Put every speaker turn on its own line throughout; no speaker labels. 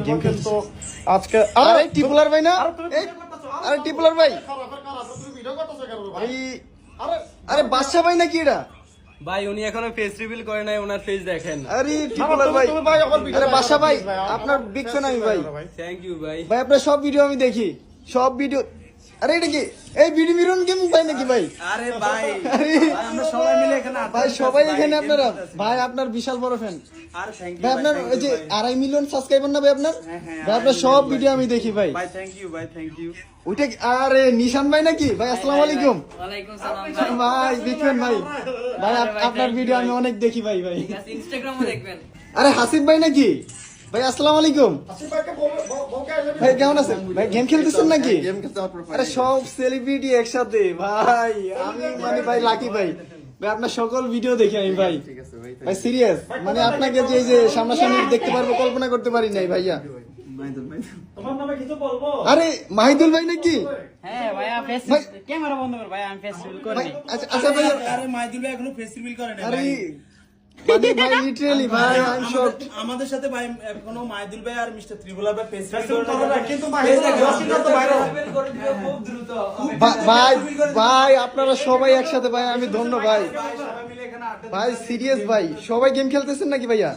Game খেলতো আজকে। আরে টিপুলার ভাই না, আরে টিপুলার ভাই, আরে বাদশা ভাই নাকি এটা?
ভাই উনি এখনো ফেস রিভিল করে নাই, ওনার ফেস দেখেন।
আরে টিপুলার ভাই, আরে বাদশা ভাই আপনার বিগ ফ্যান আমি ভাই।
থ্যাংক ইউ ভাই।
ভাই আপনার সব ভিডিও আমি দেখি, সব ভিডিও। আরে এটা কি এই বিডি মিরন গেম ভাই নাকি ভাই?
আরে ভাই
আরে
আমরা সবাই মিলে এখানে
ভাই সবাই এখানে আপনারা, ভাই আপনার বিশাল বড় ফ্যান
আর থ্যাংক ইউ
ভাই। আপনার ওই যে 2.5 মিলিয়ন সাবস্ক্রাইবার না ভাই আপনার? ভাই আপনার সব ভিডিও আমি দেখি ভাই।
ভাই থ্যাংক ইউ ভাই, থ্যাংক ইউ।
ওইটা আরে নিশান ভাই নাকি ভাই? আসসালামু আলাইকুম।
ওয়ালাইকুম সালাম
ভাই বিগ ফ্যান ভাই। ভাই আপনার ভিডিও আমি অনেক দেখি ভাই। ভাই
ইনস্টাগ্রামও দেখবেন।
আরে হাসিব ভাই নাকি ভাই? আসসালামু আলাইকুম ভাই, কেমন আছেন ভাই? গেম খেলতেছেন নাকি? আরে সব সেলিব্রিটি একসাথে ভাই, আমি মানে ভাই লাকি ভাই। ভাই আপনার সকল ভিডিও দেখি আমি ভাই। ভাই সিরিয়াস মানে আপনাকে যে এই যে সামনাসামনি দেখতে পারবো কল্পনা করতে পারি নাই ভাইয়া। আরে মাহিদুল ভাই নাকি?
হ্যাঁ ভাইয়া ফেস
ভাই
ক্যামেরা বন্ধ কর ভাই, আমি ফেস রিভিল করি।
ভাই আচ্ছা আচ্ছা ভাইয়া।
আরে মাইদুল ভাই এখনো ফেস রিভিল করে নাই
আরে
ভাই।
মানে ভাই লিটারালি ভাই আই এম শকড।
আমাদের সাথে ভাই এখনো মাইদুল ভাই আর মিস্টার ত্রিপুলা ভাই ফেস রিভিল করে নাই, কিন্তু
ভাই ভাই আপনারা সবাই একসাথে ভাই, আমি ধন্য ভাই। ভাই সিরিয়াস ভাই, সবাই গেম খেলতেছেন নাকি ভাইয়া?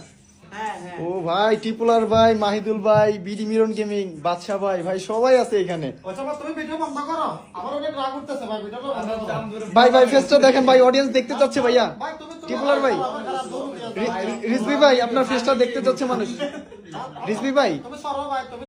ও ভাই টিপুলার ভাই, মাহিদুল ভাই, বিডি মিরন গেমিং, বাদশা ভাই, ভাই সবাই আছে এখানে। ভাই ভাই ফেসটা দেখেন ভাই, অডিয়েন্স দেখতে চাচ্ছে ভাইয়া। টিপুলার ভাই, রিজভি ভাই আপনার ফেসটা দেখতে চাচ্ছে মানুষ। রিজভি ভাই